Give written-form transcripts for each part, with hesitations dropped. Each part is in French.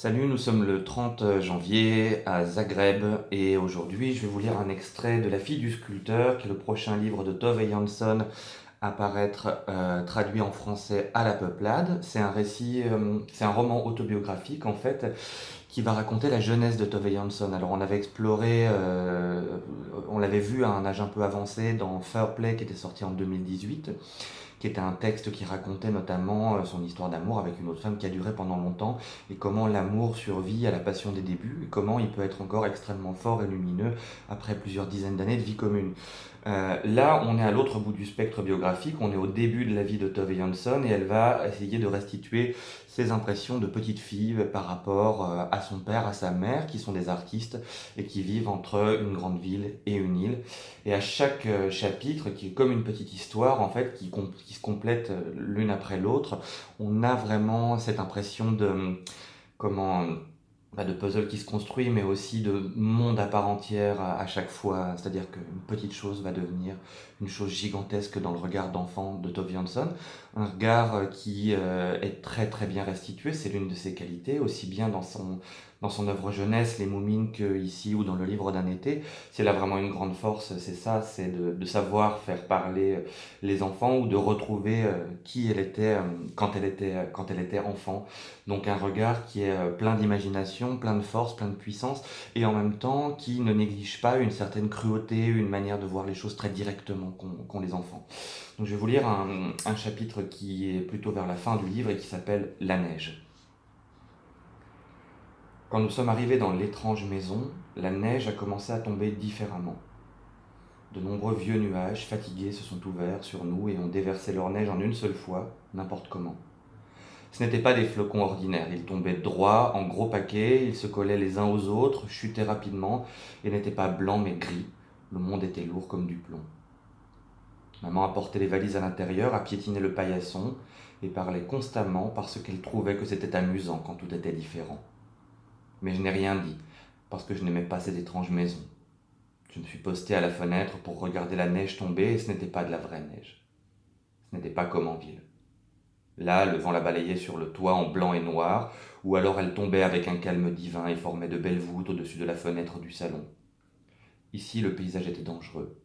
Salut, nous sommes le 30 janvier à Zagreb et aujourd'hui je vais vous lire un extrait de La fille du sculpteur, qui est le prochain livre de Tove Jansson à paraître traduit en français à la Peuplade. C'est un récit, c'est un roman autobiographique en fait qui va raconter la jeunesse de Tove Jansson. Alors on avait exploré, on l'avait vu à un âge un peu avancé dans Fair Play qui était sorti en 2018, qui était un texte qui racontait notamment son histoire d'amour avec une autre femme qui a duré pendant longtemps, et comment l'amour survit à la passion des débuts, et comment il peut être encore extrêmement fort et lumineux après plusieurs dizaines d'années de vie commune. Là, on est à l'autre bout du spectre biographique, on est au début de la vie de Tove Jansson, et elle va essayer de restituer ses impressions de petite fille par rapport à son père, à sa mère, qui sont des artistes et qui vivent entre une grande ville et une île. Et à chaque chapitre, qui est comme une petite histoire, en fait, qui se complète l'une après l'autre, on a vraiment cette impression de, comment, de puzzle qui se construit, mais aussi de monde à part entière à chaque fois. C'est-à-dire qu'une petite chose va devenir une chose gigantesque dans le regard d'enfant de Tove Jansson. Un regard qui est très très bien restitué, c'est l'une de ses qualités, aussi bien dans son œuvre jeunesse, Les Moumines, que ici ou dans le livre d'un été. Si elle a vraiment une grande force, c'est ça, c'est de savoir faire parler les enfants, ou de retrouver qui elle était quand elle était enfant. Donc un regard qui est plein d'imagination, plein de force, plein de puissance, et en même temps qui ne néglige pas une certaine cruauté, une manière de voir les choses très directement qu'ont les enfants. Donc je vais vous lire un chapitre qui est plutôt vers la fin du livre et qui s'appelle La neige. Quand nous sommes arrivés dans l'étrange maison, la neige a commencé à tomber différemment. De nombreux vieux nuages fatigués se sont ouverts sur nous et ont déversé leur neige en une seule fois, n'importe comment. Ce n'étaient pas des flocons ordinaires, ils tombaient droits, en gros paquets, ils se collaient les uns aux autres, chutaient rapidement, et n'étaient pas blancs mais gris. Le monde était lourd comme du plomb. Maman apportait les valises à l'intérieur, a piétiné le paillasson, et parlait constamment parce qu'elle trouvait que c'était amusant quand tout était différent. Mais je n'ai rien dit, parce que je n'aimais pas cette étrange maison. Je me suis posté à la fenêtre pour regarder la neige tomber, et ce n'était pas de la vraie neige. Ce n'était pas comme en ville. Là, le vent la balayait sur le toit en blanc et noir, ou alors elle tombait avec un calme divin et formait de belles voûtes au-dessus de la fenêtre du salon. Ici, le paysage était dangereux.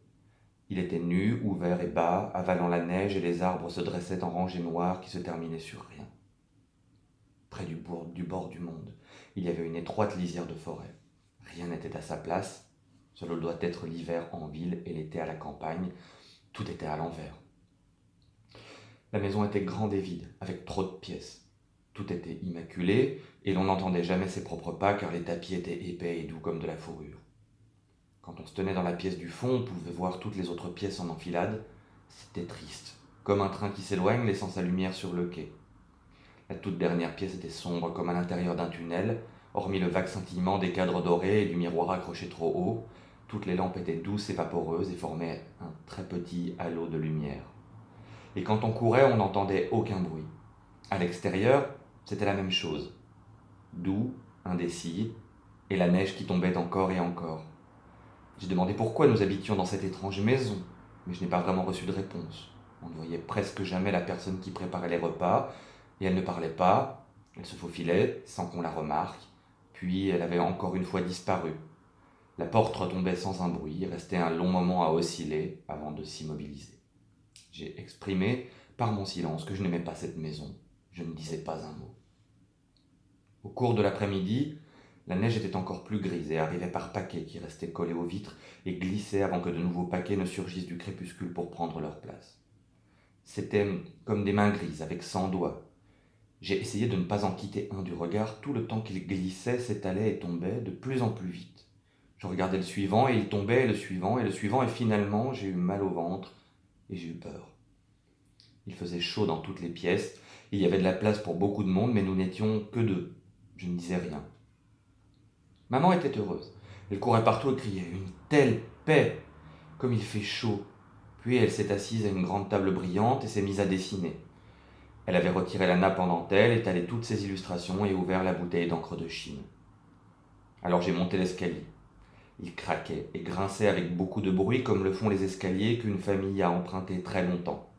Il était nu, ouvert et bas, avalant la neige, et les arbres se dressaient en rangées noires qui se terminaient sur rien. Près du bord du monde, il y avait une étroite lisière de forêt. Rien n'était à sa place. Cela doit être l'hiver en ville et l'été à la campagne. Tout était à l'envers. La maison était grande et vide, avec trop de pièces. Tout était immaculé, et l'on n'entendait jamais ses propres pas car les tapis étaient épais et doux comme de la fourrure. Quand on se tenait dans la pièce du fond, on pouvait voir toutes les autres pièces en enfilade. C'était triste, comme un train qui s'éloigne laissant sa lumière sur le quai. La toute dernière pièce était sombre comme à l'intérieur d'un tunnel, hormis le vague scintillement des cadres dorés et du miroir accroché trop haut. Toutes les lampes étaient douces et vaporeuses et formaient un très petit halo de lumière. Et quand on courait, on n'entendait aucun bruit. À l'extérieur, c'était la même chose. Doux, indécis, et la neige qui tombait encore et encore. J'ai demandé pourquoi nous habitions dans cette étrange maison, mais je n'ai pas vraiment reçu de réponse. On ne voyait presque jamais la personne qui préparait les repas, et elle ne parlait pas, elle se faufilait sans qu'on la remarque, puis elle avait encore une fois disparu. La porte retombait sans un bruit, restait un long moment à osciller avant de s'immobiliser. J'ai exprimé par mon silence que je n'aimais pas cette maison. Je ne disais pas un mot. Au cours de l'après-midi, la neige était encore plus grise et arrivait par paquets qui restaient collés aux vitres et glissaient avant que de nouveaux paquets ne surgissent du crépuscule pour prendre leur place. C'était comme des mains grises avec 100 doigts. J'ai essayé de ne pas en quitter un du regard tout le temps qu'il glissait, s'étalait et tombait de plus en plus vite. Je regardais le suivant et il tombait, et le suivant, et le suivant, et finalement j'ai eu mal au ventre et j'ai eu peur. Il faisait chaud dans toutes les pièces, il y avait de la place pour beaucoup de monde, mais nous n'étions que deux. Je ne disais rien. Maman était heureuse. Elle courait partout et criait « Une telle paix ! Comme il fait chaud !» Puis elle s'est assise à une grande table brillante et s'est mise à dessiner. Elle avait retiré la nappe en dentelle, étalé toutes ses illustrations et ouvert la bouteille d'encre de Chine. Alors j'ai monté l'escalier. Il craquait et grinçait avec beaucoup de bruit comme le font les escaliers qu'une famille a empruntés très longtemps.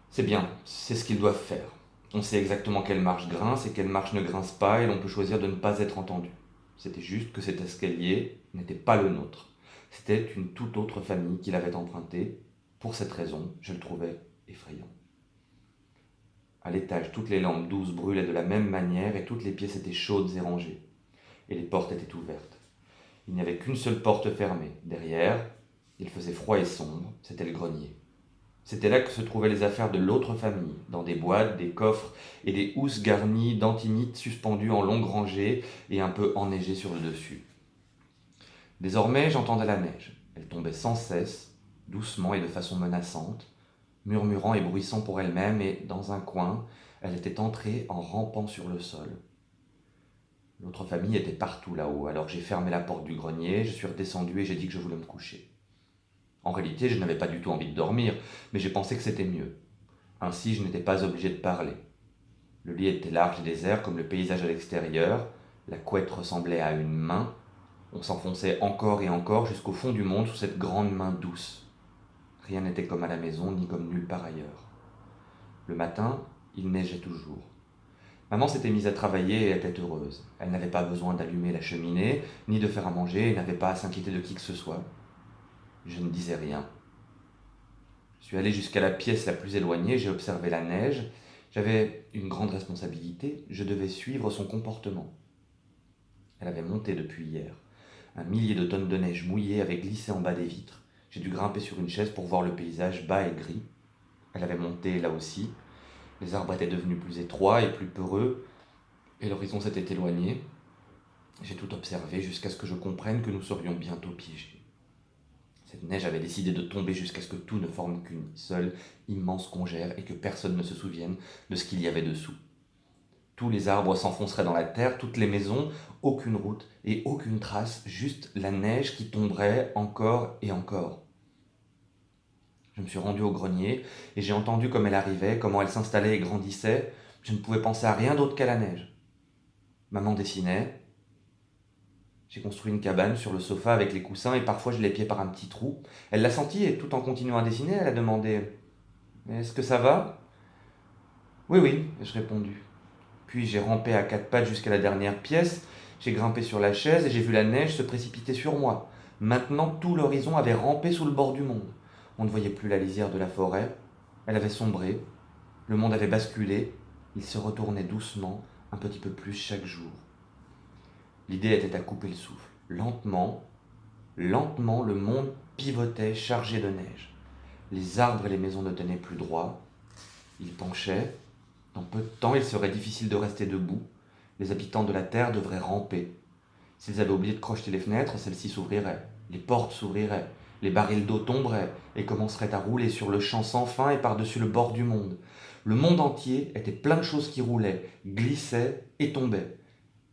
C'est bien, c'est ce qu'ils doivent faire. On sait exactement quelle marche grince et quelle marche ne grince pas, et l'on peut choisir de ne pas être entendu. C'était juste que cet escalier n'était pas le nôtre. C'était une toute autre famille qui l'avait emprunté. Pour cette raison, je le trouvais effrayant. À l'étage, toutes les lampes douces brûlaient de la même manière et toutes les pièces étaient chaudes et rangées. Et les portes étaient ouvertes. Il n'y avait qu'une seule porte fermée. Derrière, il faisait froid et sombre, c'était le grenier. C'était là que se trouvaient les affaires de l'autre famille, dans des boîtes, des coffres et des housses garnies d'antimites suspendues en longues rangées et un peu enneigées sur le dessus. Désormais, j'entendais la neige. Elle tombait sans cesse, doucement et de façon menaçante, murmurant et bruissant pour elle-même, et dans un coin, elle était entrée en rampant sur le sol. L'autre famille était partout là-haut, alors j'ai fermé la porte du grenier, je suis redescendu et j'ai dit que je voulais me coucher. En réalité, je n'avais pas du tout envie de dormir, mais j'ai pensé que c'était mieux. Ainsi, je n'étais pas obligé de parler. Le lit était large et désert comme le paysage à l'extérieur, la couette ressemblait à une main, on s'enfonçait encore et encore jusqu'au fond du monde sous cette grande main douce. Rien n'était comme à la maison, ni comme nulle part ailleurs. Le matin, il neigeait toujours. Maman s'était mise à travailler et était heureuse. Elle n'avait pas besoin d'allumer la cheminée, ni de faire à manger, et n'avait pas à s'inquiéter de qui que ce soit. Je ne disais rien. Je suis allé jusqu'à la pièce la plus éloignée, j'ai observé la neige. J'avais une grande responsabilité, je devais suivre son comportement. Elle avait monté depuis hier. Un millier de tonnes de neige mouillée avaient glissé en bas des vitres. J'ai dû grimper sur une chaise pour voir le paysage bas et gris. Elle avait monté là aussi. Les arbres étaient devenus plus étroits et plus peureux, et l'horizon s'était éloigné. J'ai tout observé jusqu'à ce que je comprenne que nous serions bientôt piégés. Cette neige avait décidé de tomber jusqu'à ce que tout ne forme qu'une seule immense congère et que personne ne se souvienne de ce qu'il y avait dessous. Tous les arbres s'enfonceraient dans la terre, toutes les maisons, aucune route et aucune trace, juste la neige qui tomberait encore et encore. Je me suis rendu au grenier et j'ai entendu comme elle arrivait, comment elle s'installait et grandissait. Je ne pouvais penser à rien d'autre qu'à la neige. Maman dessinait. J'ai construit une cabane sur le sofa avec les coussins et parfois je l'épiais par un petit trou. Elle l'a senti et tout en continuant à dessiner, elle a demandé: Est-ce que ça va? Oui, oui, ai-je répondu. Puis j'ai rampé à quatre pattes jusqu'à la dernière pièce, j'ai grimpé sur la chaise et j'ai vu la neige se précipiter sur moi. Maintenant tout l'horizon avait rampé sous le bord du monde. On ne voyait plus la lisière de la forêt, elle avait sombré, le monde avait basculé, il se retournait doucement, un petit peu plus chaque jour. L'idée était à couper le souffle. Lentement, lentement, le monde pivotait chargé de neige. Les arbres et les maisons ne tenaient plus droit. Ils penchaient. Dans peu de temps, il serait difficile de rester debout. Les habitants de la terre devraient ramper. S'ils avaient oublié de crocheter les fenêtres, celles-ci s'ouvriraient. Les portes s'ouvriraient. Les barils d'eau tomberaient et commenceraient à rouler sur le champ sans fin et par-dessus le bord du monde. Le monde entier était plein de choses qui roulaient, glissaient et tombaient.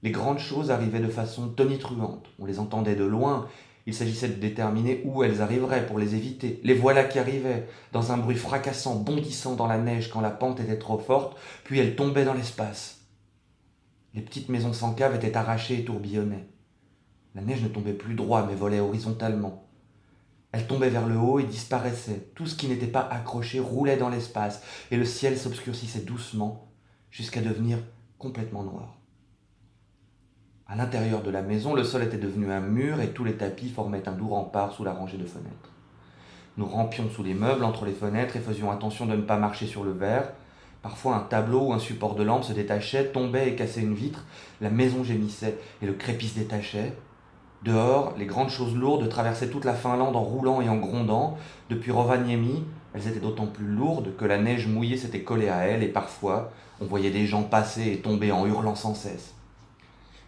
Les grandes choses arrivaient de façon tonitruante. On les entendait de loin. Il s'agissait de déterminer où elles arriveraient pour les éviter. Les voilà qui arrivaient, dans un bruit fracassant, bondissant dans la neige quand la pente était trop forte, puis elles tombaient dans l'espace. Les petites maisons sans cave étaient arrachées et tourbillonnaient. La neige ne tombait plus droit, mais volait horizontalement. Elle tombait vers le haut et disparaissait. Tout ce qui n'était pas accroché roulait dans l'espace, et le ciel s'obscurcissait doucement, jusqu'à devenir complètement noir. À l'intérieur de la maison, le sol était devenu un mur et tous les tapis formaient un doux rempart sous la rangée de fenêtres. Nous rampions sous les meubles entre les fenêtres et faisions attention de ne pas marcher sur le verre. Parfois un tableau ou un support de lampe se détachait, tombait et cassait une vitre. La maison gémissait et le crépi se détachait. Dehors, les grandes choses lourdes traversaient toute la Finlande en roulant et en grondant. Depuis Rovaniemi, elles étaient d'autant plus lourdes que la neige mouillée s'était collée à elles et parfois on voyait des gens passer et tomber en hurlant sans cesse.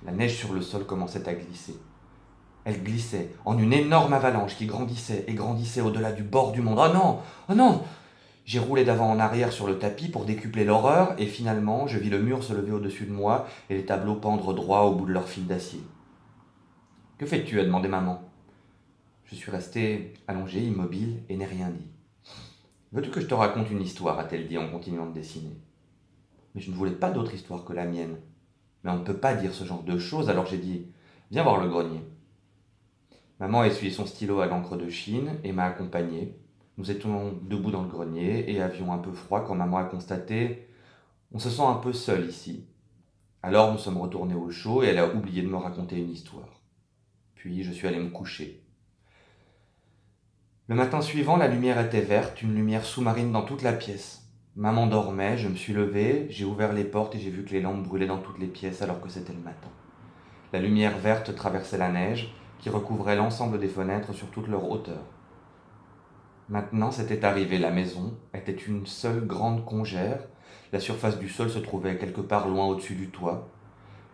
La neige sur le sol commençait à glisser. Elle glissait en une énorme avalanche qui grandissait et grandissait au-delà du bord du monde. Oh non! Oh non! J'ai roulé d'avant en arrière sur le tapis pour décupler l'horreur et finalement je vis le mur se lever au-dessus de moi et les tableaux pendre droit au bout de leur fil d'acier. Que fais-tu? A demandé maman. Je suis resté allongé, immobile et n'ai rien dit. Veux-tu que je te raconte une histoire? A-t-elle dit en continuant de dessiner. Mais je ne voulais pas d'autre histoire que la mienne. Mais on ne peut pas dire ce genre de choses, alors j'ai dit: Viens voir le grenier. Maman a essuyé son stylo à l'encre de Chine et m'a accompagné. Nous étions debout dans le grenier et avions un peu froid quand maman a constaté: On se sent un peu seul ici. Alors nous sommes retournés au chaud et elle a oublié de me raconter une histoire. Puis je suis allé me coucher. Le matin suivant, la lumière était verte, une lumière sous-marine dans toute la pièce. Maman dormait, je me suis levé, j'ai ouvert les portes et j'ai vu que les lampes brûlaient dans toutes les pièces alors que c'était le matin. La lumière verte traversait la neige, qui recouvrait l'ensemble des fenêtres sur toute leur hauteur. Maintenant, c'était arrivé, la maison était une seule grande congère, la surface du sol se trouvait quelque part loin au-dessus du toit.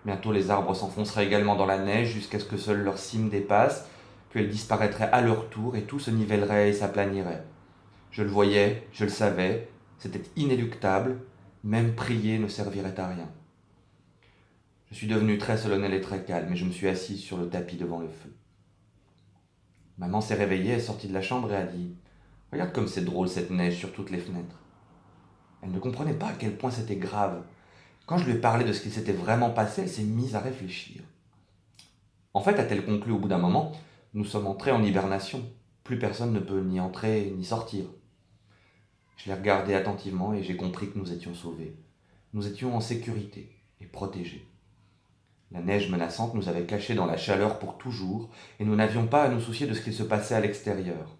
Bientôt les arbres s'enfonceraient également dans la neige jusqu'à ce que seule leur cime dépasse, puis elles disparaîtraient à leur tour et tout se nivellerait et s'aplanirait. Je le voyais, je le savais, c'était inéluctable, même prier ne servirait à rien. Je suis devenu très solennel et très calme et je me suis assis sur le tapis devant le feu. Maman s'est réveillée, est sortie de la chambre et a dit « Regarde comme c'est drôle cette neige sur toutes les fenêtres. » Elle ne comprenait pas à quel point c'était grave. Quand je lui ai parlé de ce qui s'était vraiment passé, elle s'est mise à réfléchir. En fait, a-t-elle conclu au bout d'un moment, nous sommes entrés en hibernation. Plus personne ne peut ni entrer ni sortir. Je l'ai regardée attentivement et j'ai compris que nous étions sauvés. Nous étions en sécurité et protégés. La neige menaçante nous avait cachés dans la chaleur pour toujours et nous n'avions pas à nous soucier de ce qui se passait à l'extérieur.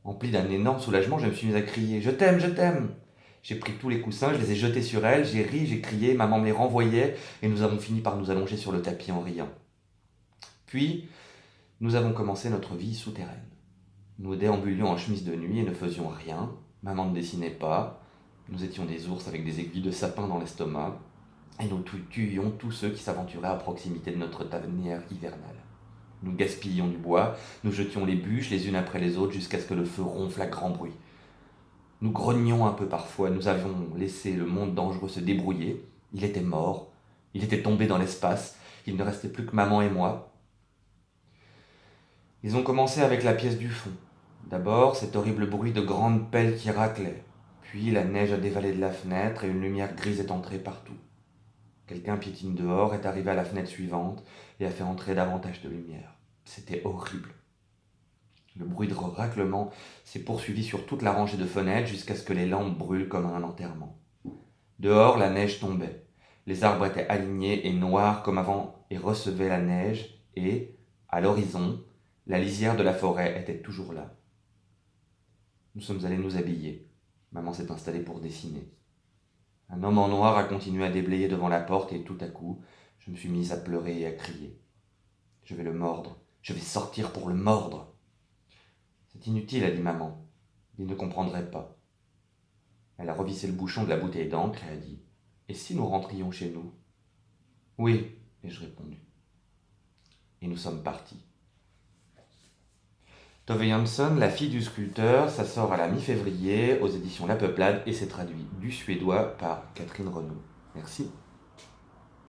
Empli d'un énorme soulagement, je me suis mis à crier « Je t'aime, je t'aime !» J'ai pris tous les coussins, je les ai jetés sur elle, j'ai ri, j'ai crié, maman me les renvoyait et nous avons fini par nous allonger sur le tapis en riant. Puis, nous avons commencé notre vie souterraine. Nous déambulions en chemise de nuit et ne faisions rien. Maman ne dessinait pas. Nous étions des ours avec des aiguilles de sapin dans l'estomac. Et nous tuions tous ceux qui s'aventuraient à proximité de notre tanière hivernale. Nous gaspillions du bois, nous jetions les bûches les unes après les autres jusqu'à ce que le feu ronfle à grand bruit. Nous grognions un peu parfois, nous avions laissé le monde dangereux se débrouiller. Il était mort, il était tombé dans l'espace, il ne restait plus que maman et moi. Ils ont commencé avec la pièce du fond. D'abord, cet horrible bruit de grandes pelles qui raclaient. Puis la neige a dévalé de la fenêtre et une lumière grise est entrée partout. Quelqu'un piétine dehors, est arrivé à la fenêtre suivante et a fait entrer davantage de lumière. C'était horrible. Le bruit de raclement s'est poursuivi sur toute la rangée de fenêtres jusqu'à ce que les lampes brûlent comme un enterrement. Dehors, la neige tombait. Les arbres étaient alignés et noirs comme avant et recevaient la neige et, à l'horizon, la lisière de la forêt était toujours là. Nous sommes allés nous habiller. Maman s'est installée pour dessiner. Un homme en noir a continué à déblayer devant la porte et tout à coup, je me suis mise à pleurer et à crier. Je vais le mordre. Je vais sortir pour le mordre. C'est inutile, a dit maman. Il ne comprendrait pas. Elle a revissé le bouchon de la bouteille d'encre et a dit « Et si nous rentrions chez nous ?» « Oui, ai-je répondu. Et nous sommes partis. Tove Jansson, La fille du sculpteur, ça sort à la mi-février aux éditions La Peuplade et c'est traduit du suédois par Catherine Renaud. Merci.